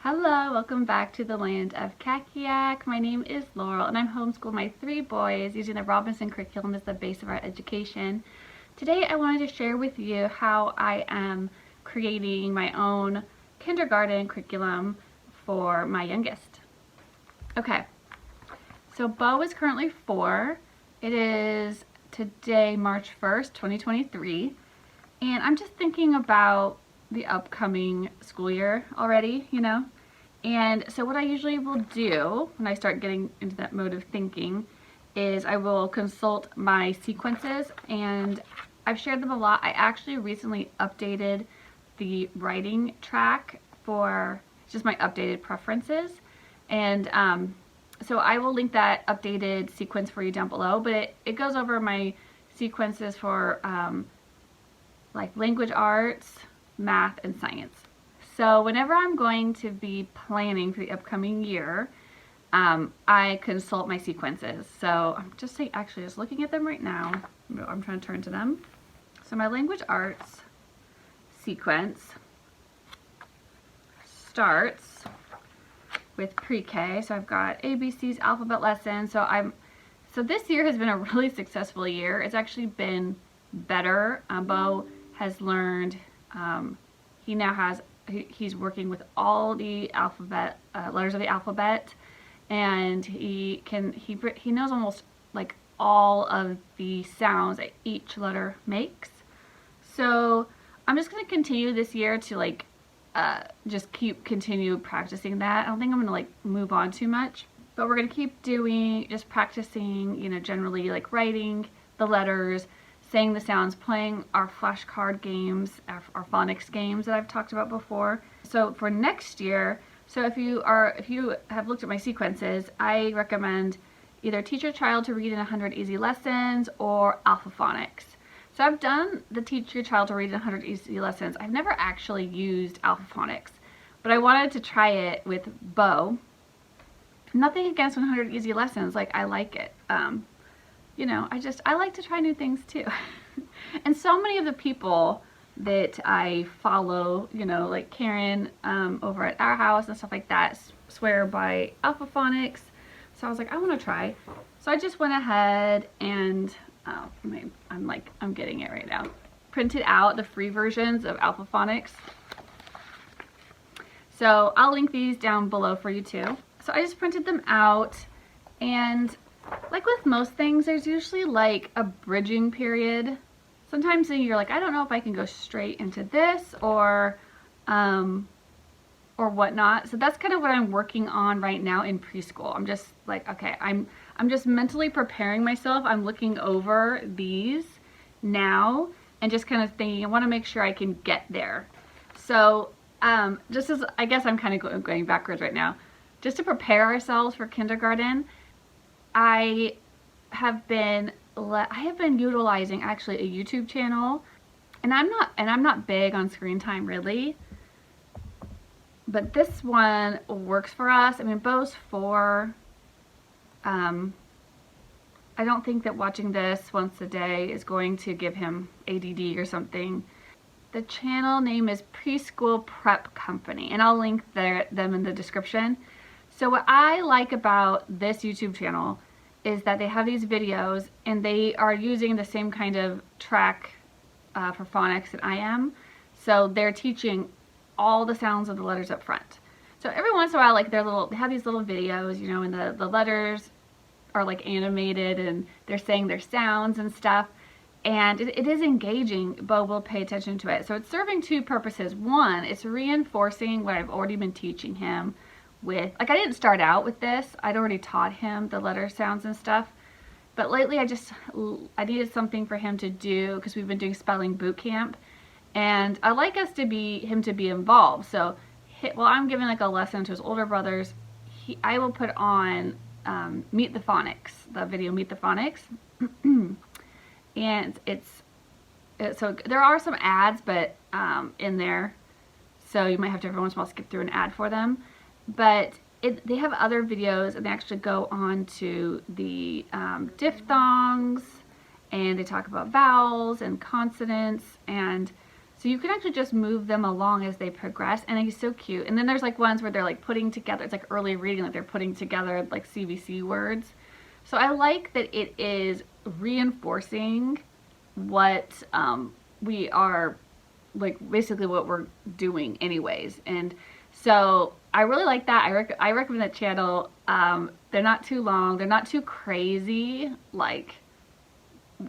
Hello, welcome back to the land of Kakiak. My name is Laurel and I'm homeschooling my 3 boys using the Robinson curriculum as the base of our education. Today I wanted to share with you how I am creating my own kindergarten curriculum for my youngest. Okay, so Bo is currently 4. It is today March 1st, 2023, and I'm just thinking about the upcoming school year already, and so what I usually will do when I start getting into that mode of thinking is I will consult my sequences, and I've shared them a lot. I actually recently updated the writing track for just my updated preferences, and so I will link that updated sequence for you down below, but it goes over my sequences for like language arts, math, and science. So whenever I'm going to be planning for the upcoming year, I consult my sequences. So I'm just looking at them right now. I'm trying to turn to them. So my language arts sequence starts with pre-K. So I've got ABC's alphabet lesson. So this year has been a really successful year. It's actually been better. Bo has learned. He's working with all the alphabet letters of the alphabet, and he knows almost like all of the sounds that each letter makes. So I'm just going to continue this year to continue practicing that. I don't think I'm going to move on too much, but we're going to keep practicing, generally writing the letters, saying the sounds, playing our flashcard games, our phonics games that I've talked about before. So for next year, so if you have looked at my sequences, I recommend either Teach Your Child to Read in 100 Easy Lessons or Alpha Phonics. So I've done the Teach Your Child to Read in 100 Easy Lessons. I've never actually used Alpha Phonics, but I wanted to try it with Bo. Nothing against 100 Easy Lessons, I like it. I like to try new things too. And so many of the people that I follow, like Karen over at our house and stuff like that, swear by Alpha Phonics. So I was like, I want to try. So I just went ahead and I'm getting it right now. Printed out the free versions of Alpha Phonics. So I'll link these down below for you too. So I just printed them out, and like with most things, there's usually a bridging period. Sometimes you're like, I don't know if I can go straight into this or whatnot. So that's kind of what I'm working on right now in preschool. I'm just okay, I'm just mentally preparing myself. I'm looking over these now and just kind of thinking, I want to make sure I can get there. So just as, I guess I'm kind of going backwards right now, just to prepare ourselves for kindergarten, I have been utilizing actually a YouTube channel, and I'm not big on screen time really, but this one works for us. I mean, Bo's 4. I don't think that watching this once a day is going to give him ADD or something. The channel name is Preschool Prep Company, and I'll link them in the description. So what I like about this YouTube channel is that they have these videos, and they are using the same kind of track for phonics that I am. So they're teaching all the sounds of the letters up front. So every once in a while, they have these little videos, and the letters are animated, and they're saying their sounds and stuff. And it is engaging. Bo will pay attention to it. So it's serving 2 purposes. One, it's reinforcing what I've already been teaching him with, I didn't start out with this. I'd already taught him the letter sounds and stuff. But lately I needed something for him to do because we've been doing spelling boot camp. And I like him to be involved. So while I'm giving a lesson to his older brothers, I will put on Meet the Phonics, the video Meet the Phonics. And so there are some ads, but in there, so you might have to every once in a while skip through an ad for them. But they have other videos, and they actually go on to the diphthongs, and they talk about vowels and consonants, and So you can actually just move them along as they progress, and he's so cute. And then there's like ones where they're like putting together, it's like early reading, like they're putting together like CVC words. So I like that it is reinforcing what we are, like basically what we're doing anyways. And so I really like that. I recommend that channel. They're not too long. They're not too crazy, like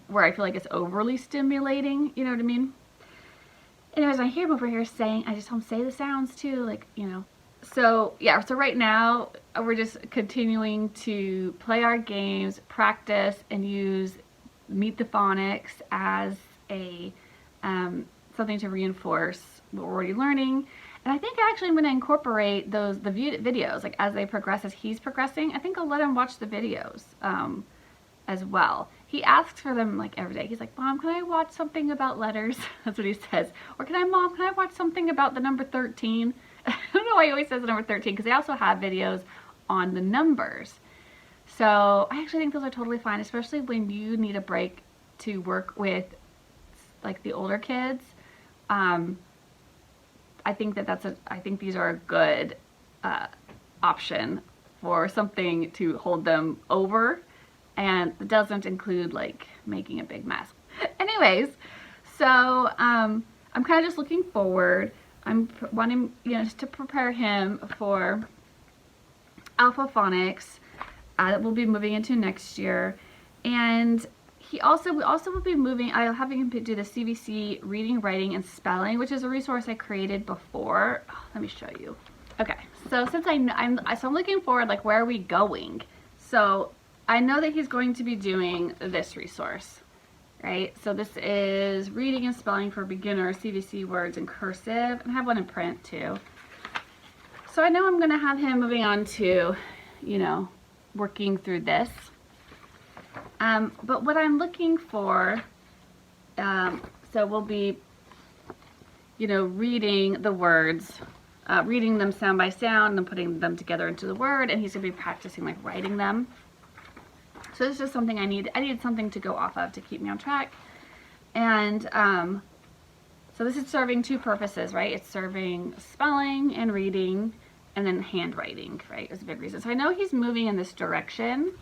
where I feel like it's overly stimulating. You know what I mean? Anyways, I hear him over here saying, I just don't say the sounds too, like, you know. So yeah, so right now we're just continuing to play our games, practice, and use Meet the Phonics as a something to reinforce what we're already learning. And I think actually I'm going to incorporate the videos, like as they progress, as he's progressing. I think I'll let him watch the videos as well. He asks for them like every day. He's like, Mom, can I watch something about letters? That's what he says. Or Mom, can I watch something about the number 13? I don't know why he always says the number 13, because they also have videos on the numbers. So I actually think those are totally fine, especially when you need a break to work with like the older kids. I think I think these are a good option for something to hold them over, and it doesn't include like making a big mess. Anyways, so I'm kind of just looking forward. I'm wanting, you know, just to prepare him for Alpha Phonics that we'll be moving into next year. And we also will be moving, I'll have him do the CVC reading, writing, and spelling, which is a resource I created before. Oh, let me show you. Okay, so since I'm looking forward, like, where are we going? So I know that he's going to be doing this resource, right? So this is reading and spelling for beginners, CVC words in cursive, and I have one in print too. So I know I'm gonna have him moving on to, you know, working through this. But what I'm looking for, so we'll be, you know, reading the words, reading them sound by sound and putting them together into the word, and he's going to be practicing like writing them. So this is just something I needed something to go off of to keep me on track. And so this is serving two purposes, right? It's serving spelling and reading, and then handwriting, right? Is a big reason. So I know he's moving in this direction.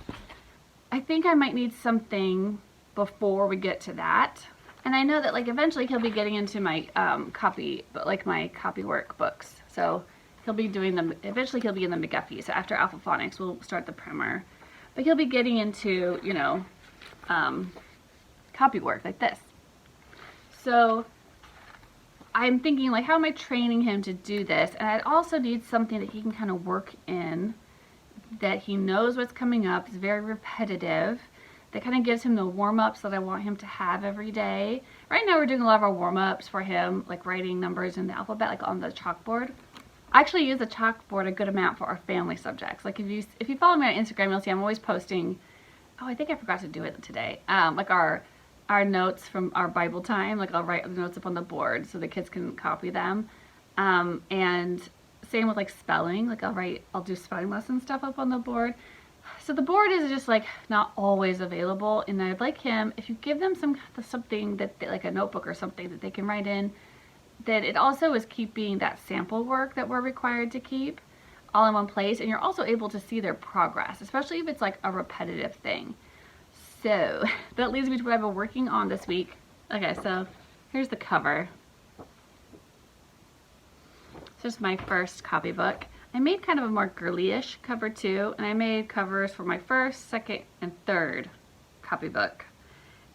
I think I might need something before we get to that. And I know that like eventually he'll be getting into my copy workbooks. So he'll be doing them, eventually he'll be in the McGuffey. So after Alpha Phonics, we'll start the primer. But he'll be getting into, you know, copy work like this. So I'm thinking like, how am I training him to do this? And I'd also need something that he can kind of work in, that he knows what's coming up, is very repetitive, that kind of gives him the warm-ups that I want him to have every day. Right now we're doing a lot of our warm-ups for him, like writing numbers in the alphabet, like on the chalkboard. I actually use the chalkboard a good amount for our family subjects. Like if you follow me on Instagram, you'll see I'm always posting, oh, I think I forgot to do it today, like our notes from our Bible time. Like I'll write the notes up on the board so the kids can copy them. And same with like spelling, like I'll do spelling lesson stuff up on the board. So the board is just like not always available, and I'd like him, if you give them something that like a notebook or something that they can write in, that it also is keeping that sample work that we're required to keep all in one place, and you're also able to see their progress, especially if it's like a repetitive thing. So that leads me to what I've been working on this week. Okay, so here's the cover. This is my first copybook. I made kind of a more girly-ish cover too, and I made covers for my first, second, and third copybook.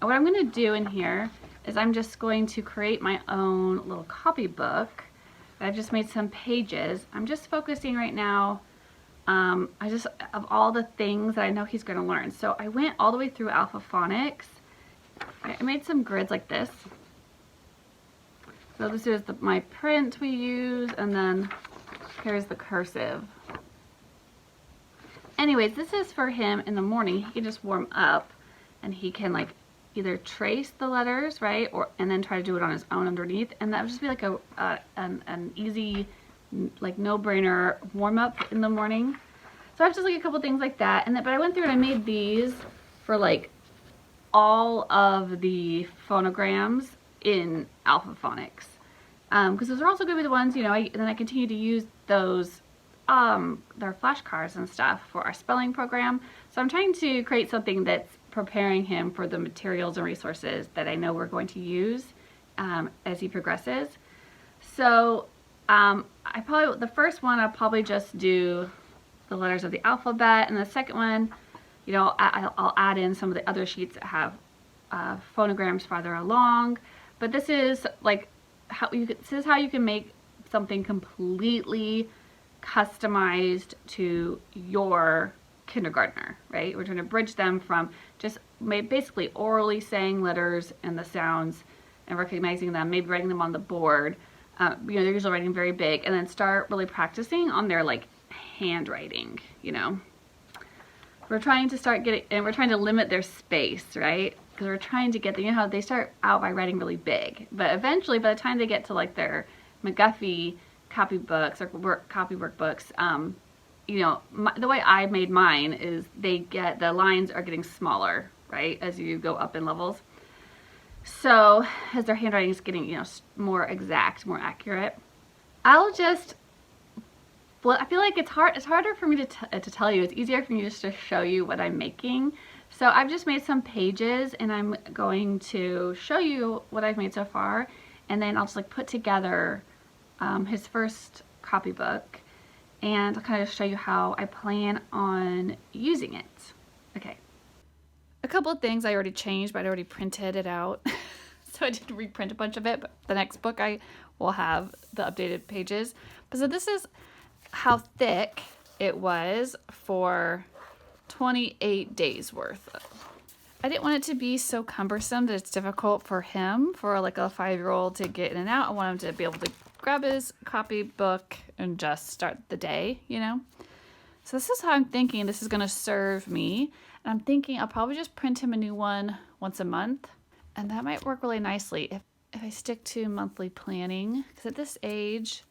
And what I'm going to do in here is I'm just going to create my own little copybook. I've just made some pages. I'm just focusing right now, of all the things that I know he's going to learn. So I went all the way through Alpha Phonics. I made some grids like this. So this is my print we use, and then here's the cursive. Anyways, this is for him in the morning. He can just warm up, and he can like either trace the letters, right, and then try to do it on his own underneath, and that would just be like an easy, like no-brainer warm up in the morning. So I have just like a couple things like that, but I went through and I made these for like all of the phonograms in Alpha Phonics. because those are also going to be the ones, then I continue to use those, their flashcards and stuff for our spelling program. So I'm trying to create something that's preparing him for the materials and resources that I know we're going to use as he progresses. So the first one I'll probably just do the letters of the alphabet, and the second one, I'll add in some of the other sheets that have phonograms farther along. But this is like this is how you can make something completely customized to your kindergartner, right? We're trying to bridge them from just basically orally saying letters and the sounds and recognizing them, maybe writing them on the board. They're usually writing very big, and then start really practicing on their like handwriting. We're trying to start getting, and we're trying to limit their space, right? Because we're trying to get them, how they start out by writing really big, but eventually by the time they get to like their McGuffey copybooks or copy workbooks, the way I made mine is the lines are getting smaller, right, as you go up in levels. So as their handwriting is getting, more exact, more accurate, I feel like it's harder for me to tell you. It's easier for me just to show you what I'm making. So I've just made some pages, and I'm going to show you what I've made so far, and then I'll just like put together his first copybook, and I'll kind of show you how I plan on using it. Okay. A couple of things I already changed, but I already printed it out. So I didn't reprint a bunch of it, but the next book I will have the updated pages. But so this is how thick it was for 28 days worth. I didn't want it to be so cumbersome that it's difficult for him, for like a 5-year-old to get in and out. I want him to be able to grab his copybook and just start the day, So this is how I'm thinking this is going to serve me. And I'm thinking I'll probably just print him a new one once a month. And that might work really nicely if I stick to monthly planning. Because at this age,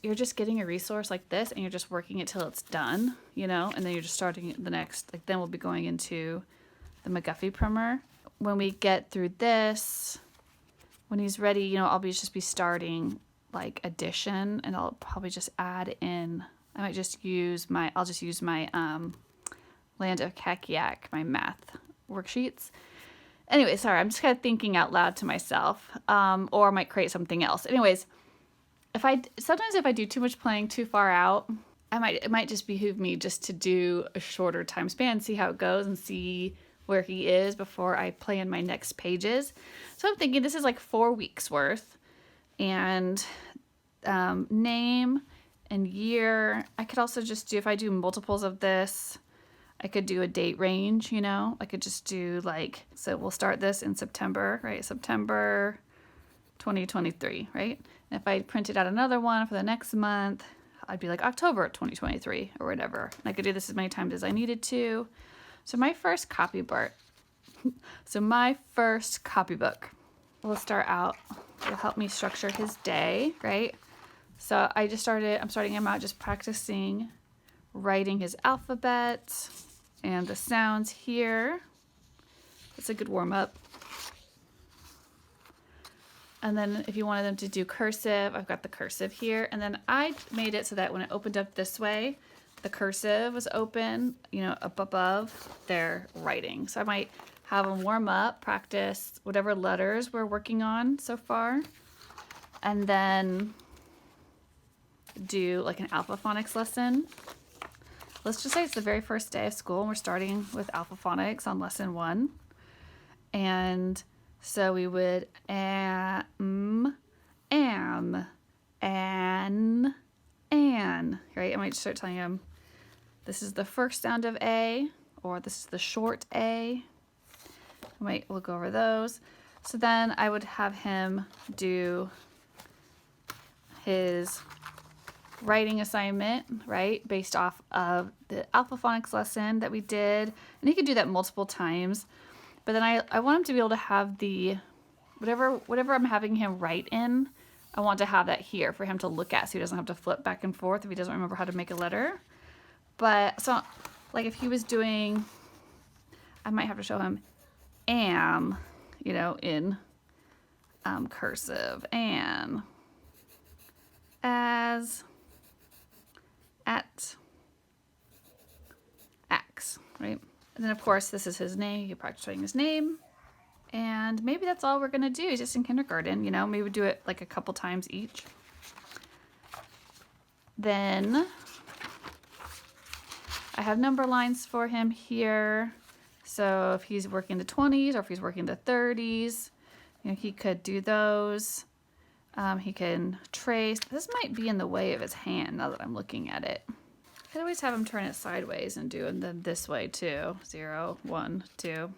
you're just getting a resource like this and you're just working it till it's done, and then you're just starting the next, then we'll be going into the McGuffey primer. When we get through this, when he's ready, I'll just be starting like addition, and I'll probably just add in, I'll just use my Land of Kakiak, my math worksheets. Anyway, sorry, I'm just kind of thinking out loud to myself, or I might create something else. Anyways, sometimes if I do too much playing too far out, it might just behoove me just to do a shorter time span, see how it goes, and see where he is before I plan my next pages. So I'm thinking this is like 4 weeks worth, and name and year. I could also just do, if I do multiples of this, I could do a date range, I could just do so we'll start this in September, right? September 2023, right? And if I printed out another one for the next month, I'd be like October 2023 or whatever. And I could do this as many times as I needed to. So my first copybook will start out, it'll help me structure his day, right? So I'm starting him out just practicing writing his alphabet and the sounds here. It's a good warm-up. And then if you wanted them to do cursive, I've got the cursive here. And then I made it so that when it opened up this way, the cursive was open, up above their writing. So I might have them warm up, practice whatever letters we're working on so far, and then do like an alpha phonics lesson. Let's just say it's the very first day of school and we're starting with alpha phonics on lesson 1. And so we would am, an, right? I might start telling him this is the first sound of A, or this is the short A. We'll go over those. So then I would have him do his writing assignment, right, based off of the alpha phonics lesson that we did. And he could do that multiple times. But then I want him to be able to have the, whatever I'm having him write in, I want to have that here for him to look at so he doesn't have to flip back and forth if he doesn't remember how to make a letter. But, so, like if he was doing, I might have to show him am, in cursive, and as, at, X, right? And then of course this is his name. You practice writing his name. And maybe that's all we're gonna do just in kindergarten, you know, maybe do it like a couple times each. Then I have number lines for him here. So if he's working the 20s or if he's working the 30s, you know, he could do those. He can trace. This might be in the way of his hand now that I'm looking at it. I could always have him turn it sideways and do it then this way too. 0, 1, 2.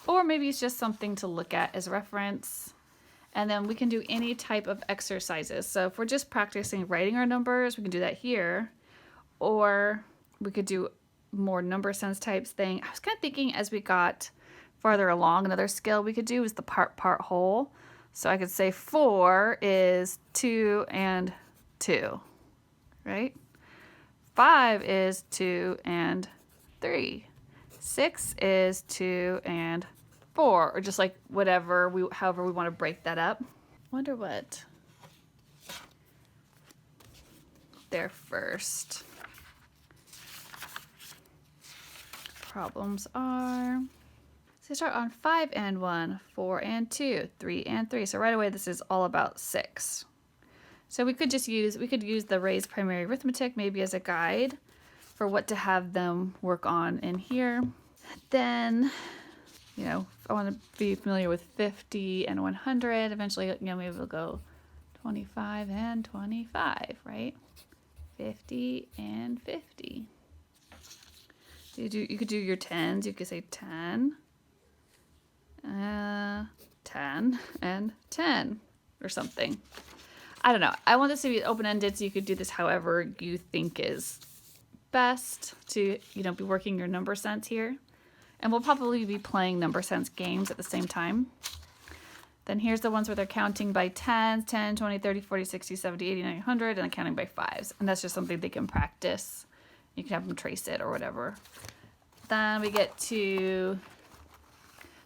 Or maybe it's just something to look at as reference. And then we can do any type of exercises. So if we're just practicing writing our numbers, we can do that here. Or we could do more number sense types thing. I was kind of thinking as we got farther along, another skill we could do is the part whole. So I could say 4 is 2 and 2, right? 5 is 2 and 3. 6 is 2 and 4, or just like whatever however we want to break that up. Wonder what their first problems are. So start on 5 and 1, 4 and 2, 3 and 3. So right away this is all about 6. So we could use the raised primary arithmetic maybe as a guide for what to have them work on in here. Then, you know, I want to be familiar with 50 and 100. Eventually, you know, maybe we'll go 25 and 25, right? 50 and 50. You could do your 10s. You could say 10, 10 and 10 or something. I don't know. I want this to be open-ended, so you could do this however you think is best to, you know, be working your number sense here. And we'll probably be playing number sense games at the same time. Then here's the ones where they're counting by 10s, 10, 20, 30, 40, 60, 70, 80, 90, 100, and counting by 5s. And that's just something they can practice. You can have them trace it or whatever. Then we get to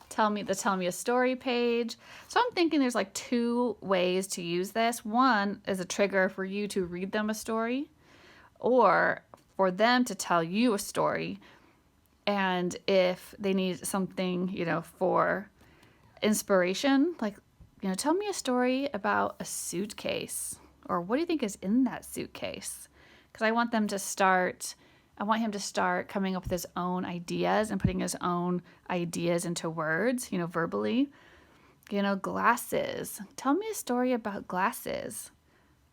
tell me a story page. So I'm thinking there's like 2 ways to use this. One is a trigger for you to read them a story, or for them to tell you a story. And if they need something, you know, for inspiration, like, you know, tell me a story about a suitcase, or what do you think is in that suitcase? Because I want him to start coming up with his own ideas and putting his own ideas into words, you know, verbally. You know, glasses. Tell me a story about glasses.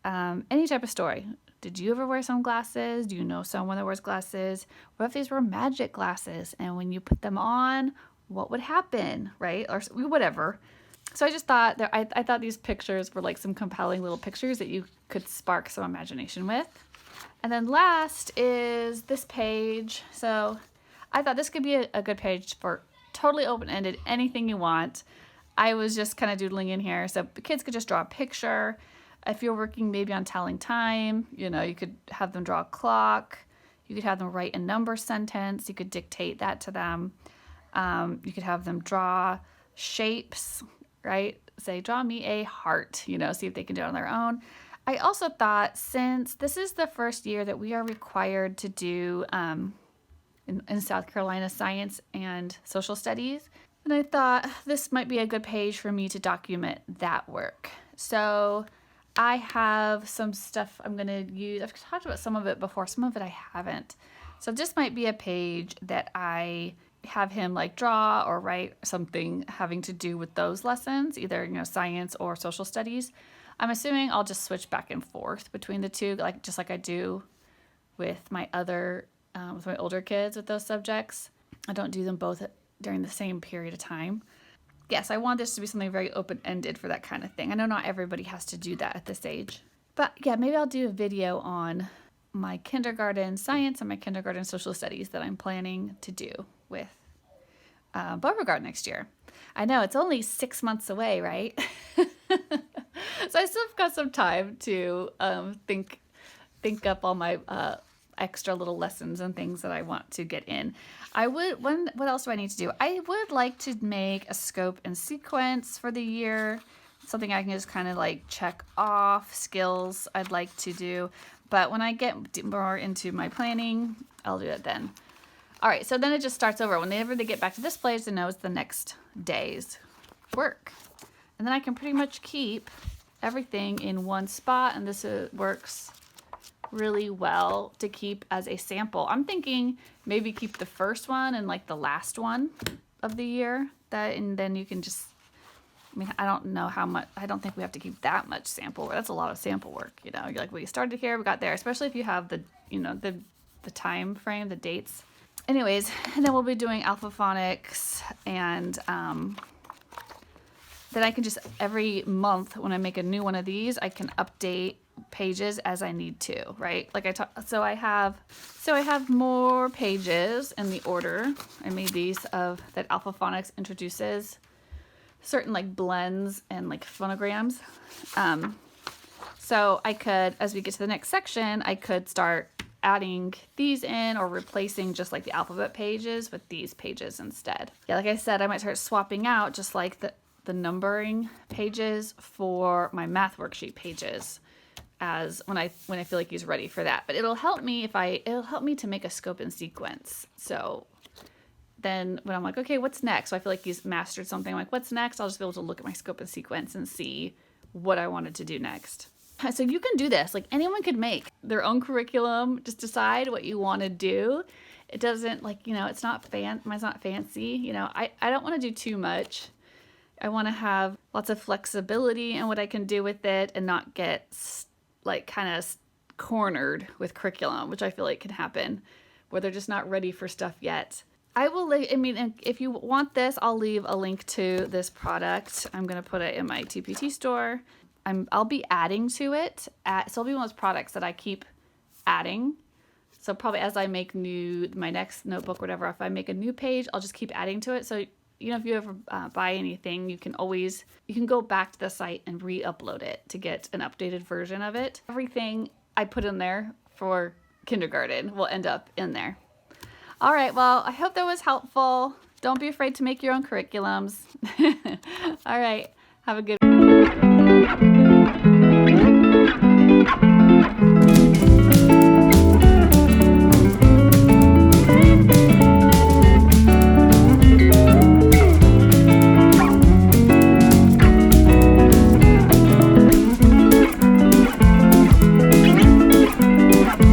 Any type of story. Did you ever wear sunglasses? Do you know someone that wears glasses? What if these were magic glasses? And when you put them on, what would happen, right? Or whatever. So I just thought that I thought these pictures were like some compelling little pictures that you could spark some imagination with. And then last is this page. So I thought this could be a good page for totally open-ended, anything you want. I was just kind of doodling in here. So the kids could just draw a picture. If you're working maybe on telling time, you know, you could have them draw a clock. You could have them write a number sentence. You could dictate that to them. You could have them draw shapes, right? Say, draw me a heart, you know, see if they can do it on their own. I also thought, since this is the first year that we are required to do in South Carolina science and social studies, and I thought this might be a good page for me to document that work. So I have some stuff I'm going to use. I've talked about some of it before, some of it I haven't. So this might be a page that I have him like draw or write something having to do with those lessons, either, you know, science or social studies. I'm assuming I'll just switch back and forth between the two, like just like I do with my with my older kids with those subjects. I don't do them both during the same period of time. Yes, I want this to be something very open-ended for that kind of thing. I know not everybody has to do that at this age. But yeah, maybe I'll do a video on my kindergarten science and my kindergarten social studies that I'm planning to do with Beauregard next year. I know, it's only 6 months away, right? So I still have got some time to think up all my extra little lessons and things that I want to get in. What else do I need to do? I would like to make a scope and sequence for the year. Something I can just kind of like check off, skills I'd like to do. But when I get more into my planning, I'll do it then. All right, so then it just starts over. Whenever they get back to this place, they know it's the next day's work. And then I can pretty much keep everything in one spot, and this works really well to keep as a sample. I'm thinking maybe keep the first one and like the last one of the year, and then you can just, I mean, I don't know how much, I don't think we have to keep that much sample work. That's a lot of sample work, you know. You're like, well, you started here, we got there, especially if you have the, you know, the time frame, the dates. Anyways, and then we'll be doing alphaphonics, and then I can just, every month when I make a new one of these, I can update pages as I need to, right? Like so I have more pages in the order. I made these of that alphaphonics introduces certain like blends and like phonograms. So I could, as we get to the next section, I could start adding these in or replacing just like the alphabet pages with these pages instead. Yeah, like I said, I might start swapping out just like the numbering pages for my math worksheet pages as when I feel like he's ready for that. But it'll help me to make a scope and sequence. So then when I'm like, okay, what's next? So I feel like he's mastered something. I'm like, what's next? I'll just be able to look at my scope and sequence and see what I wanted to do next. So you can do this. Like anyone could make their own curriculum. Just decide what you want to do. It doesn't like, you know, it's not mine's not fancy. You know, I don't want to do too much. I want to have lots of flexibility in what I can do with it and not get like kind of cornered with curriculum, which I feel like can happen where they're just not ready for stuff yet. I mean, if you want this, I'll leave a link to this product. I'm going to put it in my TPT store. I'll be adding to it. So it'll be one of those products that I keep adding. So probably as I make my next notebook, whatever, if I make a new page, I'll just keep adding to it. So, you know, if you ever buy anything, you can go back to the site and re-upload it to get an updated version of it. Everything I put in there for kindergarten will end up in there. All right, well, I hope that was helpful. Don't be afraid to make your own curriculums. All right, have a good